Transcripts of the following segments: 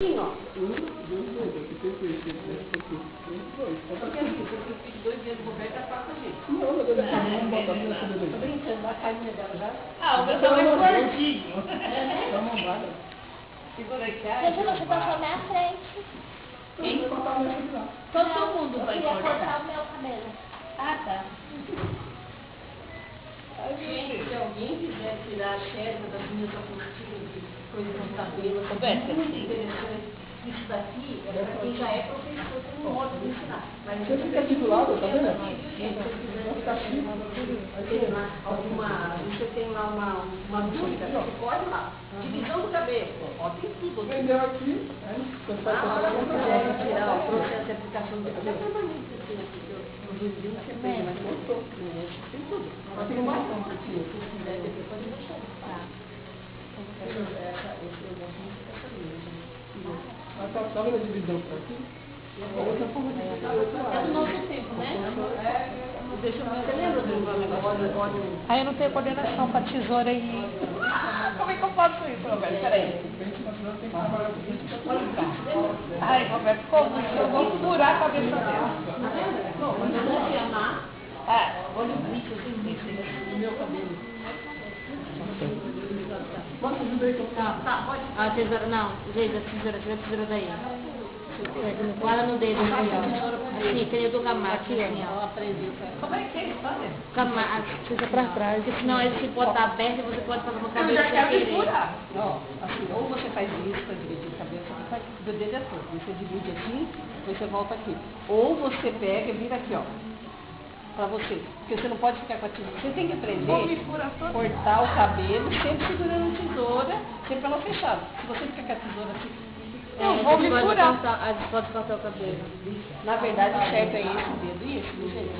Sim, ó. Porque assim, se eu fiz 2 dias do Roberto, passa a gente. Não, mas eu vamos botar minha comida aí. Tô brincando, a carinha dela já. Ah, o meu tá mais gordinho. Vamos lá. Segura aqui, Gente, você passou na minha frente. Quem? Cortar minha comida lá. Todo mundo vai Eu queria cortar cortar. o meu cabelo. Ah, tá. gente, se alguém quiser tirar a xerox das minhas apostilas de coisa de cabelo, Roberto, muito sim. interessante. Isso daqui é para quem já é professor, tem um modo de ensinar. Mas Você fica aqui do lado, tá vendo? Vou ficar aqui. Tem lá alguma, você tem lá uma dúvida, você pode lá. Divisão do cabelo, ó, tem tudo. Vendeu aqui, aí você faz Ah, a se quiser tirar o processo de aplicação do cabelo, permanente, assim, no Brasil, você tem, mas gostou. Tem tudo. Só tem mais um pouquinho, se quiser, depois pode deixar. Tá. Esse eu gosto muito dessa linha, gente. Mas tá vendo a divisão por aqui? A outra forma de dividir, a outra É do nosso tempo, né? Deixa eu ver. Você lembra do negócio? Aí eu não tenho coordenação pra tesoura e... Como é que eu faço isso, Roberto? Peraí. tem que trabalhar com isso. Ai, Roberto, ficou muito. Eu vou furar a cabeça dela. Não, mas eu vou chamar. Olha o bicho O meu cabelo. Bota ajuda aí que eu Tá, pode. A tesoura, não, gente, a tesoura, tira a tesoura daí. Guarda no dedo, assim, ó. Assim, que nem o do Gamarra, aqui, ó. Aprendeu. Como é que é a história? Gamarra, fica pra trás. Porque senão ele se botar aberto, você pode passar no Eu cabelo já sem quero me querer. furar. Ó, assim, ou você faz isso para dividir o cabelo, você faz do dedo é todo. Você divide aqui, depois você volta aqui. Ou você pega e vira aqui, ó. Pra você. Porque você não pode ficar com a tesoura. Você tem que aprender Vou me furar a toda. cortar o cabelo, sempre segurando a tesoura, sempre ela fechada. Se você ficar com a tesoura assim, Eu vou me furar. Pode cortar o cabelo. na verdade o certo é esse dedo e esse, do jeito.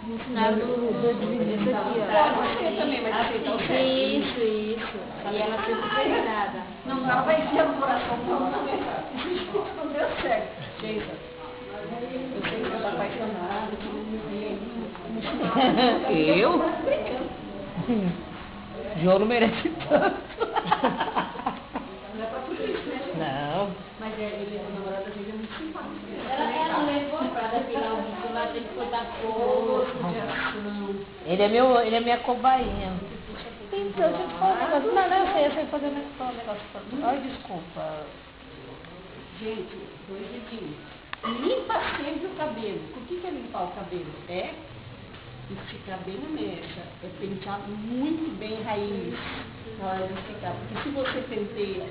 Me ensinaram esse aqui, ó. Você também, mas você tá o certo. Isso. E ela fica fechada. Não vai ser o coração, não deu certo. Gente, eu sei que você tá apaixonada, que não me vê. Eu? João não merece tanto. Não é pra tudo isso, né? Não. Mas ele, a namorada dele é muito simpática. Ela levou pra depilar o bico, mas tem que cortar fogo. Ele é minha cobainha. Então, deixa eu te falar um negócio. Não, eu sei fazer um negócio. Ai, desculpa. Gente, 2 dedinhos. Limpa sempre o cabelo. Por que é limpar o cabelo? É esticar bem a mecha. É pentear muito bem raiz na hora de esticar. Porque se você penteia,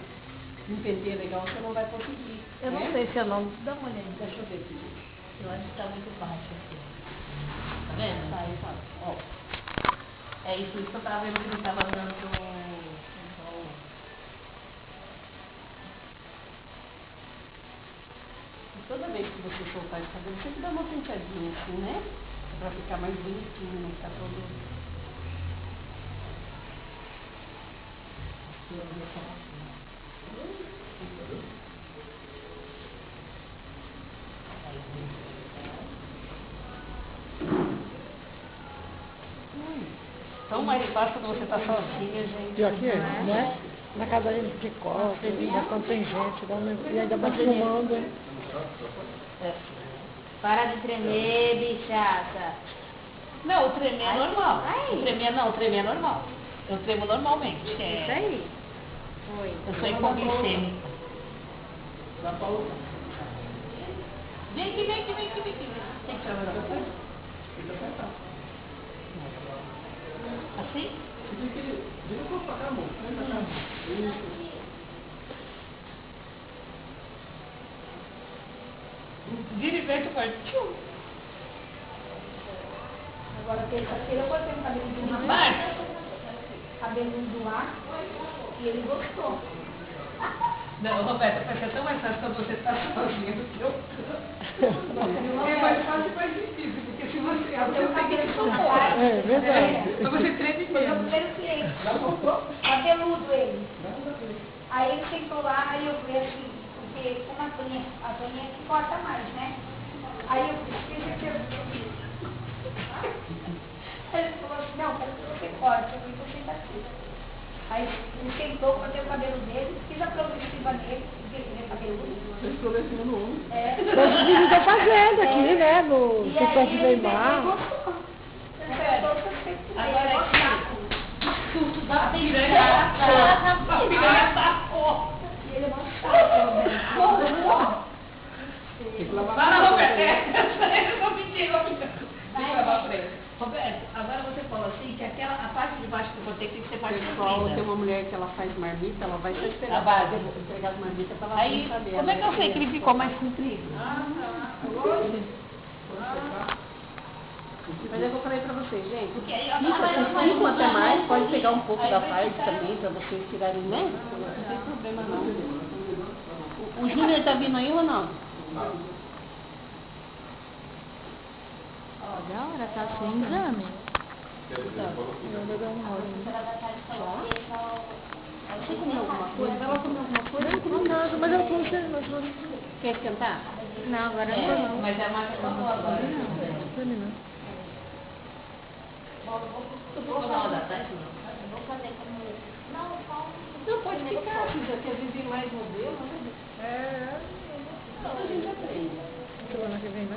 não penteia legal, você não vai conseguir. Eu não né? sei se é nome. Dá uma olhada. Deixa eu ver aqui, gente. Eu acho que tá muito baixo aqui. Tá vendo? Tá, tá. Ó. É isso que eu tava vendo que ele tava dando. Toda vez que você soltar esse cabelo, você tem que dar uma penteadinha assim, né? Pra ficar mais bonitinho, não ficar todo... Tão mais fácil quando você tá sozinha, gente. E aqui, né? Na casa dele de costa, ainda quando tem gente, e ainda vai filmando. É. Para de tremer, bichata. Não, o tremer é normal. Ai. O tremer é normal. Eu tremo normalmente. Isso É. aí. Foi. Eu sou hipoglicêmica. Dá pra usar. Vem aqui. Tem que tirar o negócio. Tem que apertar. Assim? Você tem que... Vira pra cá, amor. Vem pra cá. Isso. Vira e vem, tu faz. Tchum. Agora, terça-feira, eu cortei o cabelo do Vai. cabelo do ar e ele gostou. Não, Roberta, vai ser tão mais fácil quando você está sozinha do que eu. É mais fácil e mais difícil, porque se você abrir, eu tenho que suportar. É verdade. Então você treme Foi o meu mesmo. primeiro cliente. Cabeludo ele. Aí ele sentou lá, aí eu vi assim, porque como a Toninha é que corta mais, né? Aí eu fiz aquilo. Ele falou assim, não, quero que você corte, eu vou sentar aqui. Aí ele sentou, cortei o cabelo dele, fiz a progressiva nele, porque ele é cabeludo. Fez progressiva no ombro. É. Então, o vídeo tá fazendo aqui, né? No E TikTok aí do ele Neymar. gostou. Agora aqui, surto da piranha. A piranha sacou. E ele é uma chata, Tem que lavar Para, a mão. Roberto. Eu vou pedir, vou pedir. Deixa eu levar pra ele. Roberto, agora você falou assim que a parte de baixo que eu botei tem que ser parte Pessoal, tem comprida. uma mulher que ela faz marmita, ela vai só esperar A base. entregar as marmitas para ela Aí, brincar dela. como é que eu sei que ele ficou mais comprido? Mas eu vou falar pra vocês, gente. Porque aí, Cinco até mais, pode pegar um pouco da tarde também, para vocês tirarem, né? Não tem problema não. O Júnior tá vindo aí ou não? Olha a hora, tá sem exame. Você comeu alguma coisa? Ela comeu alguma coisa? Não comi nada, mas eu como sempre, mas não Quer cantar? Não, agora não. Não. Mas a marca tá boa agora. comi não. Vou dar uma da tarde, não. Não, pode ficar, se já quer viver mais modelo, né? A gente aprende. Semana que vem, né?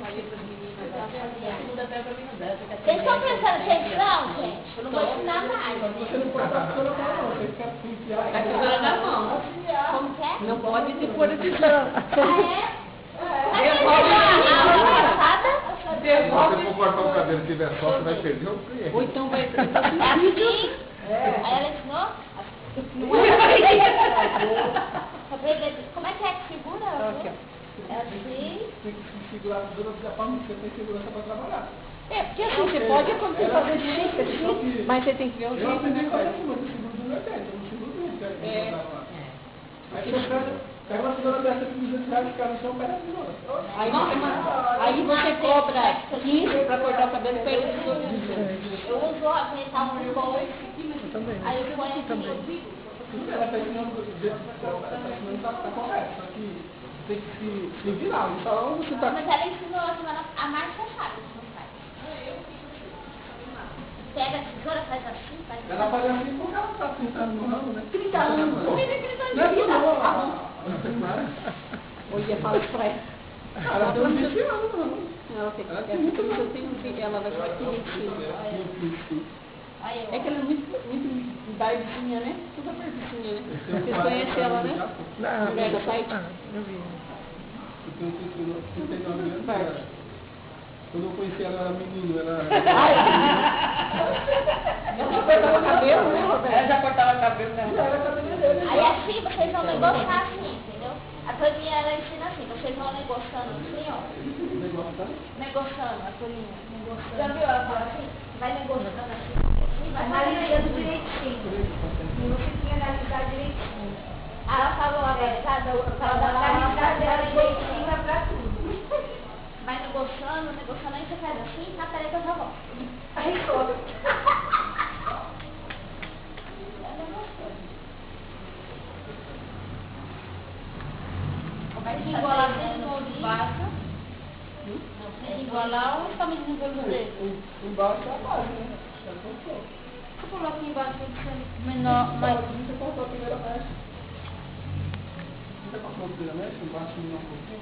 Segunda-feira pra mim não dá. Vocês estão prestando atenção, gente? Eu não vou ensinar mais. Você não pode dar tesoura pra não, tem que ficar enfiar. A tesoura na mão. Como que é? Não pode se pôr a tesoura. Ah, é? Se você for cortar o cabelo e tiver só, você vai perder o cliente. Ou então vai... É assim? Aí ela ensinou? Como é que segura? Aqui, ó. É assim. Tem que segurar a tesoura da forma que você tem segurança para trabalhar. É, porque assim, você pode fazer direito assim, mas você tem que ver o Eu jeito, aprendi né? a fazer assim, mas eu seguro do meu pé, eu não seguro do meu pé. É. Aí você pega uma tesoura dessa de R$200 e fica no chão, pega a tesoura. Aí você cobra 15 para cortar o cabelo e perde o tesouro. Eu uso apertar um bom. Eu também. Aí eu ponho Também. aqui. Ela está ensinando do jeito que está correto, só que tem que se virar. Então você está. Mas ela ensinou a marcha chave, não faz. Pega a tesoura, faz assim, faz assim. Ela faz assim porque ela está tentando no ramo, né? 30 anos. Não é tudo não. Hoje fala isso pra ela. Ela tem uns 20 anos, não. Ela tem ela vai falar que mentira. Aí É que ela é muito barbicinha, né? Toda barbicinha, né? Vocês conhecem ela, né? Não, Mulher do site? eu vi. Eu tenho 39 anos. Quando eu conheci ela, eu era menino, ela... Ela cortava o cabelo, né, Roberto? Ela já cortava o cabelo, né? Aí assim vocês vão negociar assim, entendeu? A Toninha ela ensina assim, vocês vão negociando assim, ó. Negociando, a Toninha. Já viu ela falar assim? Vai negociando assim. Vai Analisando direitinho. E você tinha que analisar direitinho. Ela falou analisar, Analisar dela direitinho é pra tudo. vai negociando, aí você faz assim, tá, peraí que eu já volto. Aí todo. Vai engolar dentro de vaca. Tem que engolar ou está medindo pelo dedo? Embaixo é a base, né? Já cortou. Você falou aqui embaixo tem que ser menor, mas... Você cortou a primeira mecha. Você cortou a primeira mecha, embaixo não cortou.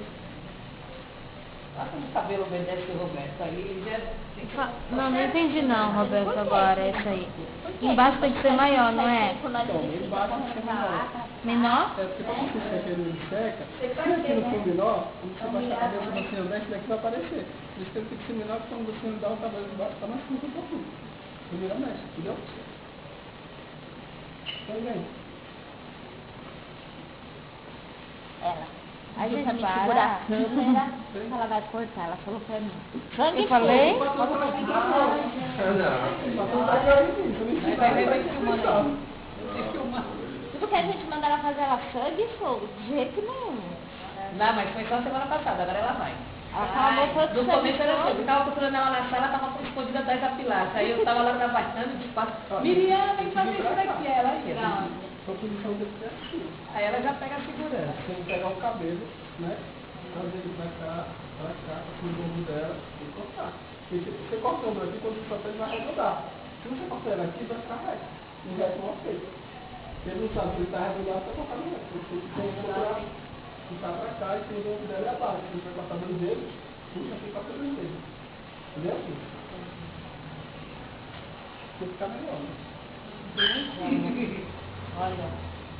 Olha como o cabelo obedece o Roberto. Aí ele já tem que... Não entendi não, Roberto, agora, essa aí. Embaixo tem que ser maior, não é? Então, embaixo tem que ser menor. Menor? É porque quando você seca ele seca, se aqui não for menor, quando você baixar a cabeça do você andar, esse daqui vai aparecer. Por isso que ele tem que ser menor, porque quando você andar, o cabelo de baixo está mais curto um pouquinho. Primeira mecha, entendeu? Então, vem. Ela. A Gente, gente para. segura a câmera, ela vai cortar, ela falou pra mim. Eu falei? Vai filmando aí. Vai filmando. Tudo que a gente manda ela fazer, ela sangue e fogo, de jeito nenhum. Não, mas foi só semana passada, agora ela vai. Ela acabou todo No começo era assim, eu ficava procurando ela na sala, ela estava escondida atrás da pilastra. Aí eu estava lá trabalhando, de passo, Miriam, tem que fazer isso daqui. Ela ia. Sua posição deve ser assim. Aí ela já pega a segurança. Você tem que pegar o cabelo, né? Trazer ele pra cá, com o ombro dela e cortar. Porque você cortando aqui, quando você cortar, ele vai arredondar. Se você cortar ela aqui, vai ficar reto. Não vai com você. Ele não sabe se ele está regulado, está cortado não. Ele tem que puxar para cá e tem o dedo dele abaixo. Ele vai cortar o dedo, puxa aqui para o dedo. Entendeu? Tem que ficar melhor, né? Olha.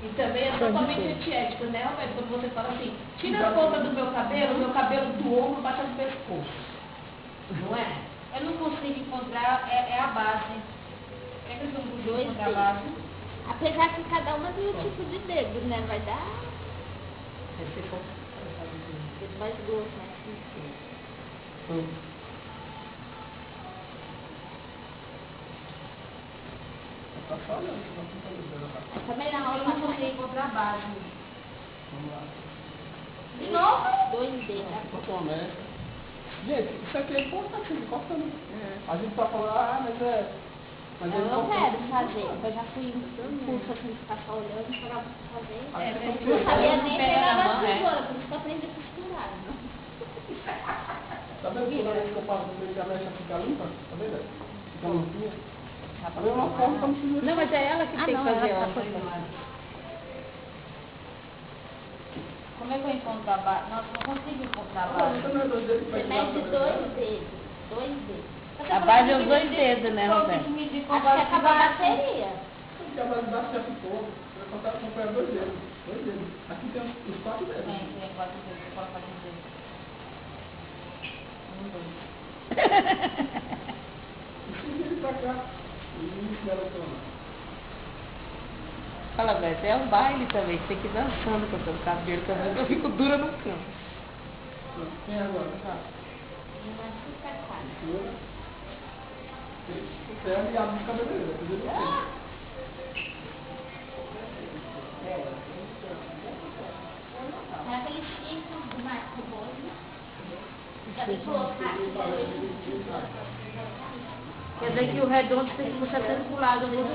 E também é totalmente antiético, né, Roberto? Quando você fala assim, tira a ponta do meu cabelo do ombro baixa do pescoço. Não é? Eu não consigo encontrar, é a base. É que eu não consigo encontrar a base. Apesar que cada uma tem um tipo de dedo, né? Vai dar dedo mais grosso, né? Tá só olhando, tá tentando. Também Eu não consigo encontrar a base. Vamos lá. de novo, 2 dedos. Cortou, né? Gente, isso aqui é importante, cortando. A gente tá falando, mas é. Mas Eu ele não cortou. quero fazer, eu já fui em curso assim, de ficar só olhando para fazer. Aí você Eu não sabia nem pegar na na mão, tesoura, por isso que eu aprendi a costurar. Tá vendo toda vez que eu passo por ele, a mecha fica limpa? Tá vendo? Fica limpinha. Da mesma forma, como se Não, mas é ela que tem que fazer ela ela. tá cortando. Como é que eu encontro a base? Nossa, não consigo encontrar a base. Você não é dois dedos, Você vai mede tirar 2 dedos, 2 dedos. A base é os 2 dedos, né, Roberto? Acho que acabou a bateria. Porque a base de baixo já ficou. Você vai cortar com 2 dedos. 2 dedos. Aqui tem os 4 dedos. Tem 4 dedos, eu posso fazer 2. 1, 2. E se ele pra cá, e garotona. Fala, Beto, é um baile também, você tem que ir dançando com o seu cabelo, também eu fico dura no canto. Quem é agora? Não é super caro. Segura. Você é aliado de cabeleireiro, entendeu? É aquele chifre do Marco Bolo. Já tem que colocar aqui também. Quer dizer que o redondo tem que puxar sempre pro lado do joelho.